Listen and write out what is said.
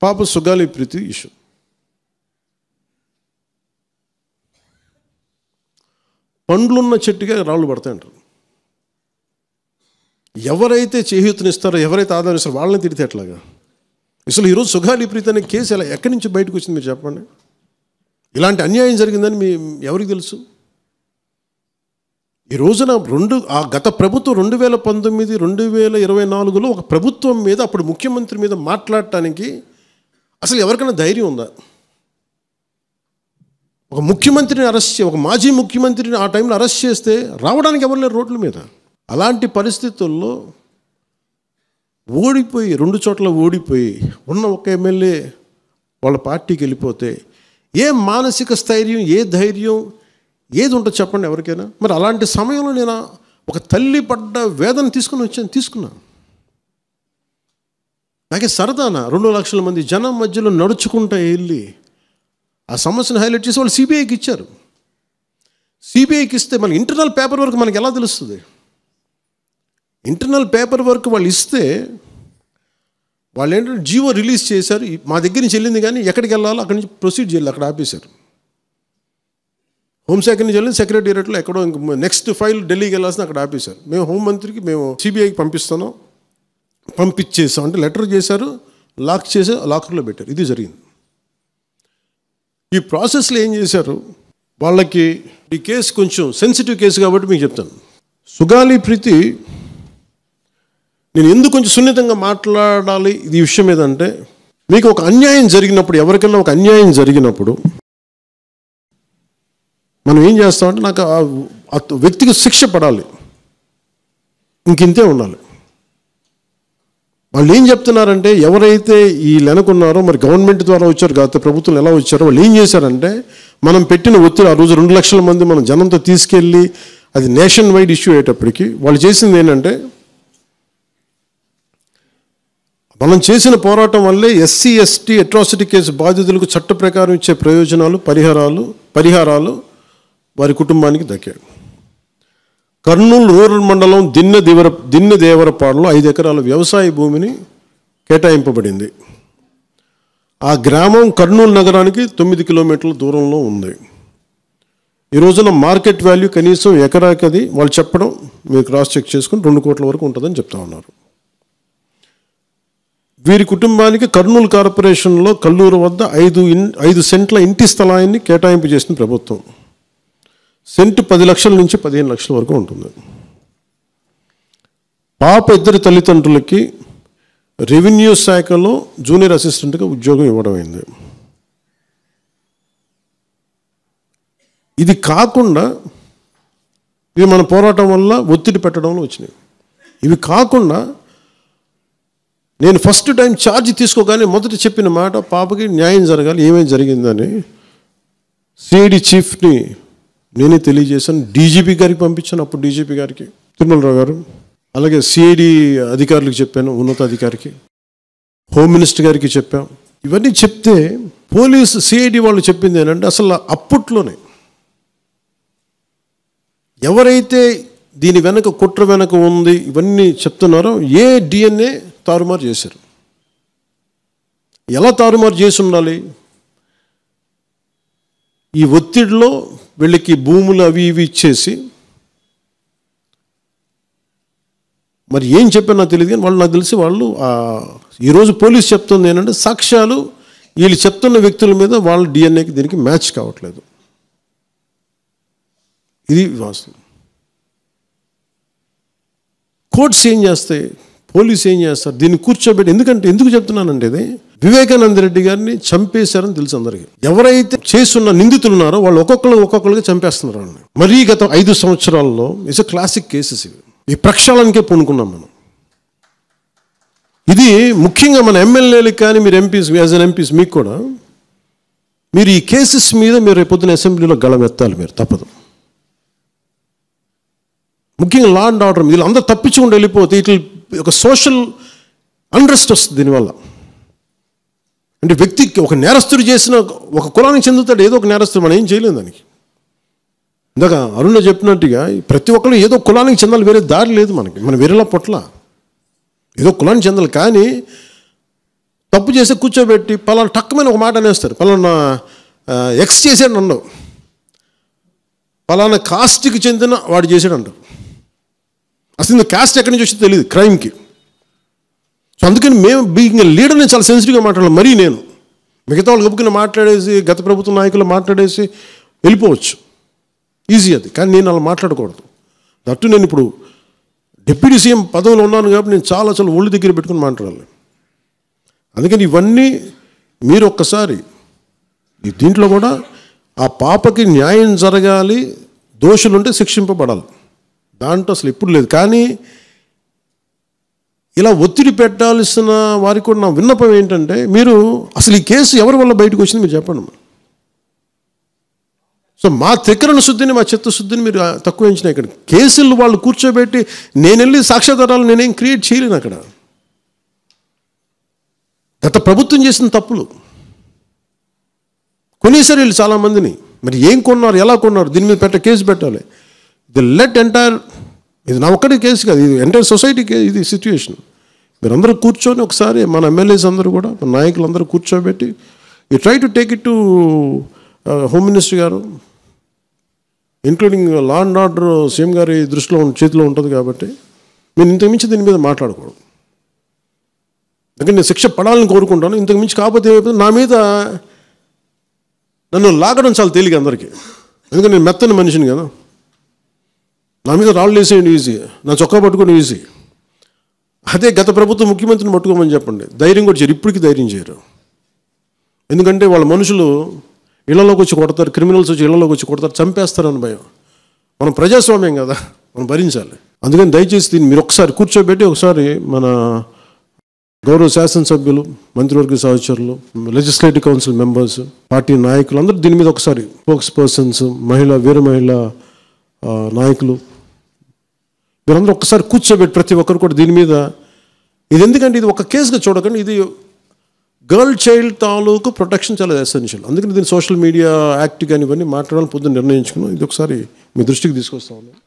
పాప సుగాలి ప్రీతి ఇష్యూ. పండ్లున్న చెట్టుగా రాళ్ళు పడతాయంటారు. ఎవరైతే చేయూతనిస్తారో, ఎవరైతే ఆదరిస్తారో వాళ్ళని తిడితే ఎట్లాగా? అసలు ఈరోజు సుగాలి ప్రీతి అనే కేసు ఎలా ఎక్కడి నుంచి బయటకు వచ్చింది మీరు చెప్పండి? ఇలాంటి అన్యాయం జరిగిందని ఎవరికి తెలుసు? ఈ రోజున గత ప్రభుత్వం 2019, 2024లో ఒక ప్రభుత్వం మీద, అప్పుడు ముఖ్యమంత్రి మీద మాట్లాడటానికి అసలు ఎవరికైనా ధైర్యం ఉందా? ఒక ముఖ్యమంత్రిని అరెస్ట్ ఒక మాజీ ముఖ్యమంత్రిని ఆ టైంలో అరెస్ట్ చేస్తే రావడానికి ఎవరు లేరు రోడ్ల మీద. అలాంటి పరిస్థితుల్లో ఓడిపోయి 2 చోట్ల ఓడిపోయి ఉన్న ఒక ఎమ్మెల్యే వాళ్ళ పార్టీకి వెళ్ళిపోతే ఏ మానసిక స్థైర్యం, ఏ ధైర్యం, ఏది ఉంటుంది చెప్పండి ఎవరికైనా? మరి అలాంటి సమయంలో నేను ఒక తల్లి పడ్డ వేదన తీసుకున్నా. నాకే సరదానా 2 లక్షల మంది జనం మధ్యలో నడుచుకుంటూ వెళ్ళి ఆ సమస్యను హైలైట్ చేసి వాళ్ళు సిబిఐకి ఇచ్చారు. సిబిఐకి ఇస్తే మన ఇంటర్నల్ పేపర్ వర్క్ మనకి ఎలా తెలుస్తుంది? ఇంటర్నల్ పేపర్ వర్క్ వాళ్ళు ఇస్తే వాళ్ళు ఏంటంటే జీవో రిలీజ్ చేశారు. మా దగ్గర నుంచి వెళ్ళింది కానీ ఎక్కడికి వెళ్ళాలో అక్కడి నుంచి ప్రొసీడ్ చేయాలి, అక్కడ ఆపేశారు. హోంశాఖ నుంచి వెళ్ళింది సెక్రటేరియట్లో ఎక్కడో నెక్స్ట్ ఫైల్ ఢిల్లీకి వెళ్ళాల్సిన అక్కడ ఆపేశారు. మేము హోంమంత్రికి మేము సిబిఐకి పంపించేసాం అంటే లెటర్ చేశారు, లాక్ చేసి లాకర్లో పెట్టారు. ఇది జరిగింది. ఈ ప్రాసెస్లో ఏం చేశారు, వాళ్ళకి ఈ కేసు కొంచెం సెన్సిటివ్ కేసు కాబట్టి మీకు చెప్తాను. సుగాలి ప్రీతి నేను ఎందుకు కొంచెం సున్నితంగా మాట్లాడాలి ఈ విషయం ఏదంటే, మీకు ఒక అన్యాయం జరిగినప్పుడు, ఎవరికైనా ఒక అన్యాయం జరిగినప్పుడు మనం ఏం చేస్తామంటే నాకు ఆ వ్యక్తికి శిక్ష పడాలి, ఇంకింతే ఉండాలి. వాళ్ళు ఏం చెప్తున్నారంటే, ఎవరైతే ఈ వెనకున్నారో మరి గవర్నమెంట్ ద్వారా వచ్చారు, గత ప్రభుత్వం ఎలా వచ్చారో వాళ్ళు ఏం చేశారంటే, మనం పెట్టిన ఒత్తిడి ఆ రోజు 2 లక్షల మంది మనం జనంతో తీసుకెళ్ళి అది నేషన్ వైడ్ ఇష్యూ అయ్యేటప్పటికి వాళ్ళు చేసింది ఏంటంటే, మనం చేసిన పోరాటం వల్లే ఎస్సీ ఎస్టీ అట్రాసిటీ కేసు బాధితులకు చట్ట ప్రకారం ఇచ్చే ప్రయోజనాలు, పరిహారాలు వారి కుటుంబానికి దక్కాయి. కర్నూలు రూరల్ మండలం దిన్నెదేవరపాడులో 5 ఎకరాల వ్యవసాయ భూమిని కేటాయింపబడింది. ఆ గ్రామం కర్నూలు నగరానికి 9 కిలోమీటర్ల దూరంలో ఉంది. ఈ రోజున మార్కెట్ వాల్యూ కనీసం ఎకరాకి అది వాళ్ళు చెప్పడం మీరు క్రాస్ చెక్ చేసుకుని 2 కోట్ల వరకు ఉంటుందని చెప్తా ఉన్నారు. వీరి కుటుంబానికి కర్నూలు కార్పొరేషన్లో కల్లూరు వద్ద 5 సెంట్ల ఇంటి స్థలాన్ని కేటాయింపు చేసిన ప్రభుత్వం. సెంటు 10 లక్షల నుంచి 15 లక్షల వరకు ఉంటుంది. పాప 2 తల్లిదండ్రులకి రెవెన్యూ శాఖలో జూనియర్ అసిస్టెంట్గా ఉద్యోగం ఇవ్వడం అయింది. ఇది కాకుండా ఇవి మన పోరాటం వల్ల ఒత్తిడి పెట్టడంలో వచ్చినాయి. ఇవి కాకుండా నేను ఫస్ట్ టైం ఛార్జ్ తీసుకోగానే మొదట చెప్పిన మాట, పాపకి న్యాయం జరగాలి, ఏమేమి జరిగిందని సిఐడి చీఫ్ని నేనే తెలియజేశాను. డీజీపీ గారికి పంపించాను, అప్పుడు డీజీపీ గారికి తిరుమలరావు గారు, అలాగే సిఐడి అధికారులకు చెప్పాను, ఉన్నతాధికారికి, హోమ్ మినిస్టర్ గారికి చెప్పాం. ఇవన్నీ చెప్తే పోలీసు సిఐడి వాళ్ళు చెప్పింది ఏంటంటే, అసలు అప్పట్లోనే ఎవరైతే దీని వెనక కుట్ర వెనక ఉంది ఇవన్నీ చెప్తున్నారో ఏ డిఎన్ఏ తారుమారు చేశారు. ఎలా తారుమారు చేసి ఉండాలి? ఈ ఒత్తిడిలో వీళ్ళకి భూములు అవి ఇవి ఇచ్చేసి, మరి ఏం చెప్పారు నాకు తెలియదు కానీ నాకు తెలిసి వాళ్ళు ఈరోజు పోలీసు చెప్తుంది ఏంటంటే, సాక్ష్యాలు వీళ్ళు చెప్తున్న వ్యక్తుల మీద వాళ్ళ డిఎన్ఏకి దీనికి మ్యాచ్ కావట్లేదు. ఇది వాస్తవం. కోర్ట్స్ ఏం చేస్తాయి, పోలీసు ఏం చేస్తారు, దీన్ని కూర్చోబెట్టి. ఎందుకు చెప్తున్నానంటే, ఇది వివేకానంద రెడ్డి గారిని చంపేశారని తెలుసు అందరికీ. ఎవరైతే చేస్తున్న నిందితులు ఉన్నారో వాళ్ళు ఒక్కొక్కరుగా చంపేస్తున్నారు వాళ్ళని. మరీ గత 5 సంవత్సరాల్లో ఇట్స్ క్లాసిక్ కేసెస్ ఇవి. ఈ ప్రక్షాళనకే పూనుకున్నాం మనం. ఇది ముఖ్యంగా మన ఎమ్మెల్యేలకు కానీ, మీరు ఎంపీస్, యాజ్ అన్ ఎంపీస్ మీకు కూడా, మీరు ఈ కేసెస్ మీద మీరు రేపొద్దున అసెంబ్లీలో గళం ఎత్తాలి, మీరు తప్పదు. ముఖ్యంగా లా అండ్ ఆర్డర్ వీళ్ళు అందరూ తప్పించుకుంటూ వెళ్ళిపోతే ఇట్లా ఒక సోషల్ అన్రెస్ట్ వస్తుంది దీనివల్ల. అంటే వ్యక్తికి ఒక నేరస్తుడు చేసిన ఒక కులానికి చెందుతాడు, ఏదో ఒక నేరస్తుడు, మనం ఏం చేయలేము దానికి. ఇందాక అరుణ చెప్పినట్టుగా ప్రతి ఒక్కరు ఏదో కులానికి చెందాలి, వేరే దారి లేదు మనకి. మనం వేరేలా పొట్ల ఏదో కులానికి చెందాలి. కానీ తప్పు చేస్తే కూర్చోబెట్టి పలానా టక్కుమని ఒక మాట అనేస్తారు. పలానా ఎక్స్ చేసాడు నన్ను, పలానా కాస్ట్కి చెందిన వాడు చేసాడు అంటారు. అసలు కాస్ట్ ఎక్కడి నుంచి వచ్చిందో తెలియదు క్రైమ్కి. సో అందుకని మేము బీయింగ్ లీడర్ని చాలా సెన్సిటివ్గా మాట్లాడాలి. మరీ నేను మిగతా వాళ్ళు గబుకుని మాట్లాడేసి గత ప్రభుత్వ నాయకులు మాట్లాడేసి వెళ్ళిపోవచ్చు, ఈజీ అది. కానీ నేను అలా మాట్లాడకూడదు. దట్టు నేను ఇప్పుడు డిప్యూటీ సీఎం పదవిలో ఉన్నాను కాబట్టి నేను చాలా ఒళ్ళు దగ్గర పెట్టుకుని మాట్లాడాలి. అందుకని ఇవన్నీ మీరు ఒక్కసారి దీంట్లో కూడా ఆ పాపకి న్యాయం జరగాలి, దోషులుంటే శిక్షింపబడాలి, దాంట్లో అసలు ఎప్పుడు లేదు. కానీ ఇలా ఒత్తిడి పెట్టాల్సిన వారికి కూడా నా విన్నపం ఏంటంటే, మీరు అసలు ఈ కేసు ఎవరి వల్ల బయటకు వచ్చింది మీరు చెప్పండి. సో మా త్రికరణ శుద్ధిని, మా చిత్తశుద్ధిని మీరు తక్కువ ఎంచిన. ఇక్కడ కేసులు వాళ్ళు కూర్చోబెట్టి నేను వెళ్ళి సాక్ష్యాధారాలు నేనేం క్రియేట్ చేయలేను. అక్కడ గత ప్రభుత్వం చేసిన తప్పులు కొనేసారు వీళ్ళు చాలామందిని. మరి ఏం కొన్నారు, ఎలా కొన్నారు, దీని మీద కేసు పెట్టాలి. ది లెట్ ఎంటైర్, ఇది నా ఒక్కటి కేసు కాదు, ఇది ఎంటైర్ సొసైటీకి ఇది సిచ్యువేషన్. మీరందరూ కూర్చొని ఒకసారి మన ఎమ్మెల్యేస్ అందరూ కూడా, మన నాయకులందరూ కూర్చోబెట్టి you try to take it to home minister గారు, including law and order CM గారి దృష్టిలో చేతిలో ఉంటుంది. కాబట్టి నేను ఇంతకుమించి దీని మీద మాట్లాడకూడదు. అందుకని నేను శిక్ష పడాలని కోరుకుంటాను. ఇంతకుమించి కాకపోతే ఏమైపోతుంది, నా మీద నన్ను లాగడం చాలా తేలిక అందరికీ. ఎందుకంటే నేను మెత్తని మనిషిని కదా, నా మీద రాళ్ళు వేసేయండి ఈజీ, నా చొక్కా పట్టుకొని ఈజీ. అదే గత ప్రభుత్వం ముఖ్యమంత్రిని పట్టుకోమని చెప్పండి, ధైర్యం కూడా చేయరు, ఇప్పటికీ ధైర్యం చేయరు. ఎందుకంటే వాళ్ళ మనుషులు ఇళ్లలోకి వచ్చి కొడతారు, క్రిమినల్స్ వచ్చి ఇళ్లలోకి వచ్చి కొడతారు, చంపేస్తారని భయం. మనం ప్రజాస్వామ్యం కదా, మనం భరించాలి. అందుకని దయచేసి దీన్ని మీరు ఒకసారి కూర్చోబెట్టి, ఒకసారి మన గౌరవ శాసనసభ్యులు, మంత్రివర్గ సహచరులు, లెజిస్లేటివ్ కౌన్సిల్ మెంబర్స్, పార్టీ నాయకులు అందరూ దీని మీద ఒకసారి, స్పోక్స్ పర్సన్స్, వీర మహిళా నాయకులు, మీరందరూ ఒక్కసారి కూర్చోబెట్టి ప్రతి ఒక్కరు కూడా దీని మీద, ఇది ఎందుకంటే ఇది ఒక కేసుగా చూడకండి, ఇది గర్ల్ చైల్డ్ తాలూకు ప్రొటెక్షన్ చాలా ఎసెన్షియల్. అందుకని దీన్ని సోషల్ మీడియా యాక్ట్ కానీ ఇవన్నీ మాట్లాడాలని పొద్దున్న నిర్ణయించుకున్నాం. ఇది ఒకసారి మీ దృష్టికి తీసుకొస్తా ఉన్నాను.